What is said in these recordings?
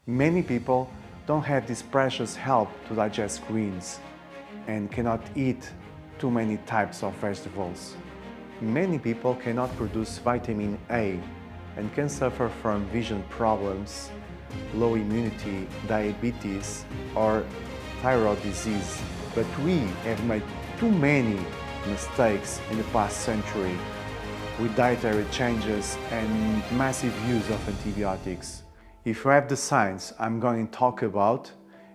Many people don't have this precious help to digest greens and cannot eat too many types of vegetables. Many people cannot produce vitamin A and can suffer from vision problems, low immunity, diabetes, or thyroid disease. But we have made too many mistakes in the past century with dietary changes and massive use of antibiotics. If you have the signs I'm going to talk about,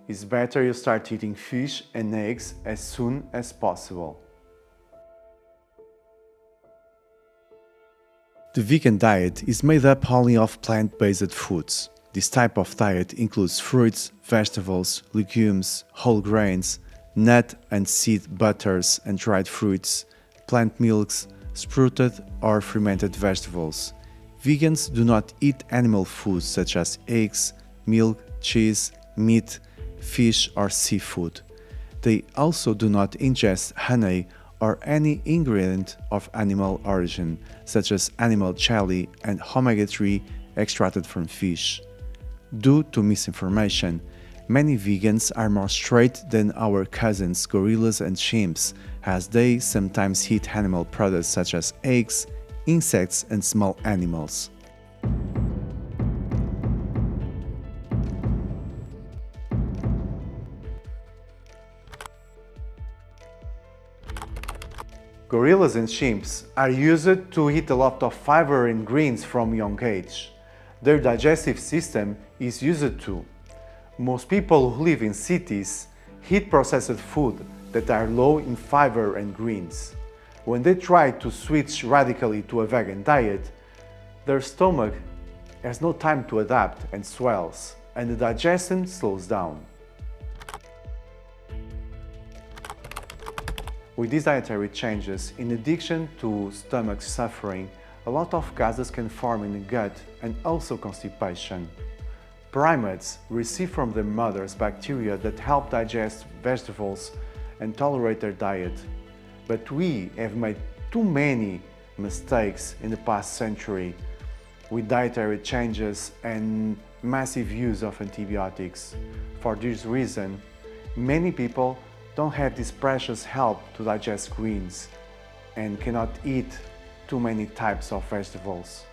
it's better you start eating fish and eggs as soon as possible. The vegan diet is made up only of plant-based foods. This type of diet includes fruits, vegetables, legumes, whole grains, nut and seed butters and dried fruits, plant milks, sprouted or fermented vegetables. Vegans do not eat animal foods such as eggs, milk, cheese, meat, fish or seafood. They also do not ingest honey or any ingredient of animal origin, such as animal jelly and omega-3 extracted from fish. Due to misinformation, many vegans are more straight than our cousins gorillas and chimps, as they sometimes eat animal products such as eggs, insects and small animals. Gorillas and chimps are used to eat a lot of fiber and greens from young age. Their digestive system is used to. Most people who live in cities eat processed food that are low in fiber and greens. When they try to switch radically to a vegan diet, their stomach has no time to adapt and swells, and the digestion slows down. With these dietary changes, in addition to stomach suffering, a lot of gases can form in the gut and also constipation. Primates receive from their mothers bacteria that help digest vegetables and tolerate their diet. But we have made too many mistakes in the past century with dietary changes and massive use of antibiotics. For this reason, many people don't have this precious help to digest greens and cannot eat too many types of vegetables.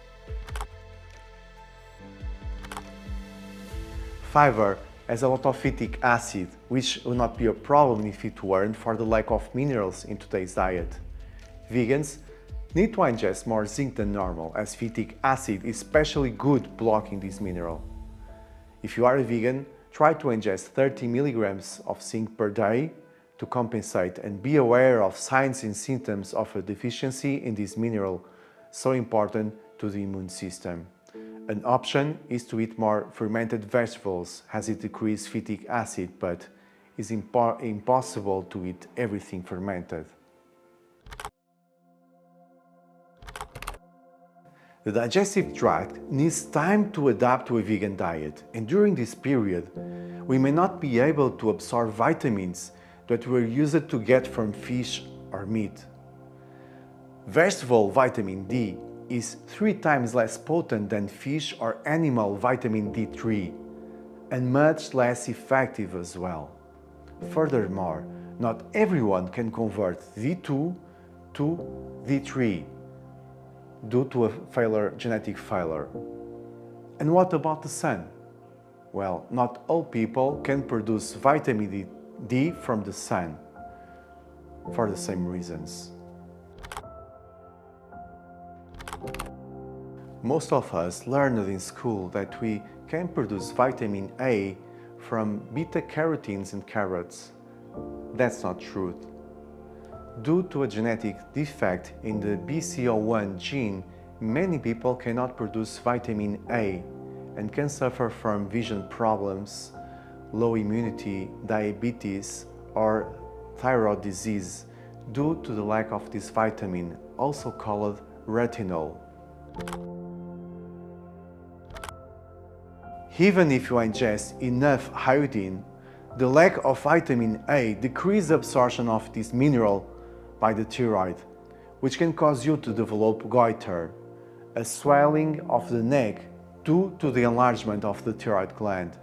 Fiber has a lot of phytic acid, which will not be a problem if it weren't for the lack of minerals in today's diet. Vegans need to ingest more zinc than normal, as phytic acid is especially good blocking this mineral. If you are a vegan, try to ingest 30 milligrams of zinc per day to compensate, and be aware of signs and symptoms of a deficiency in this mineral, so important to the immune system. An option is to eat more fermented vegetables, as it decreases phytic acid, but it's impossible to eat everything fermented. The digestive tract needs time to adapt to a vegan diet, and during this period, we may not be able to absorb vitamins that we're used to get from fish or meat. Vegetable vitamin D is 3 times less potent than fish or animal vitamin D3, and much less effective as well. Furthermore, not everyone can convert D2 to D3 due to a genetic failure. And what about the sun? Well, not all people can produce vitamin D from the sun for the same reasons. Most of us learned in school that we can produce vitamin A from beta-carotenes in carrots. That's not true. Due to a genetic defect in the BCO1 gene, many people cannot produce vitamin A and can suffer from vision problems, low immunity, diabetes, or thyroid disease due to the lack of this vitamin, also called retinol. Even if you ingest enough iodine, the lack of vitamin A decreases the absorption of this mineral by the thyroid, which can cause you to develop goiter, a swelling of the neck due to the enlargement of the thyroid gland.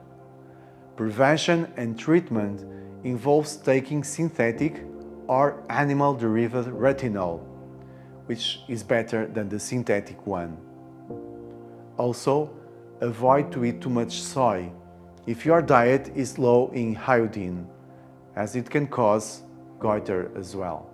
Prevention and treatment involves taking synthetic or animal-derived retinol, which is better than the synthetic one. Also, avoid to eat too much soy if your diet is low in iodine, as it can cause goiter as well.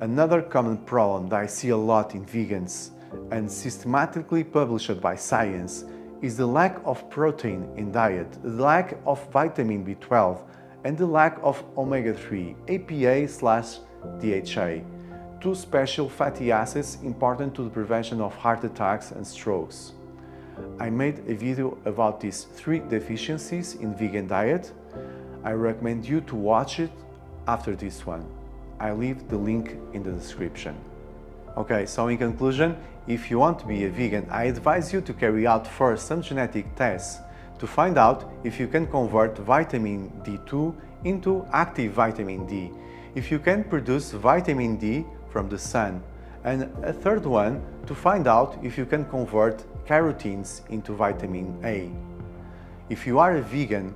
Another common problem that I see a lot in vegans and systematically published by science is the lack of protein in diet, the lack of vitamin B12, and the lack of omega-3, APA/DHA, two special fatty acids important to the prevention of heart attacks and strokes. I made a video about these 3 deficiencies in vegan diet. I recommend you to watch it after this one. I leave the link in the description. Okay, so in conclusion, if you want to be a vegan, I advise you to carry out first some genetic tests to find out if you can convert vitamin D2 into active vitamin D, if you can produce vitamin D from the sun, and a third one to find out if you can convert carotenes into vitamin A. If you are a vegan,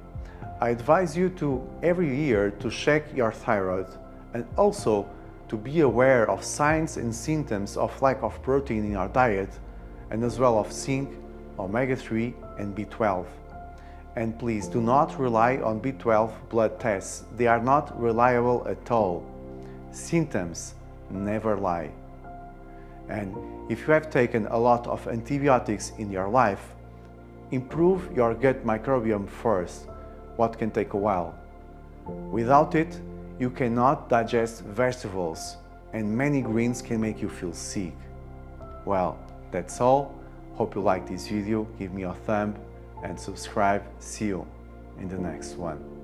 I advise you to every year to check your thyroid and also to be aware of signs and symptoms of lack of protein in our diet, and as well of zinc, omega-3 and B12. And please do not rely on B12 blood tests. They are not reliable at all. Symptoms never lie. And if you have taken a lot of antibiotics in your life, improve your gut microbiome first, what can take a while. Without it, you cannot digest vegetables, and many greens can make you feel sick. Well, that's all. Hope you like this video. Give me a thumb and subscribe. See you in the next one.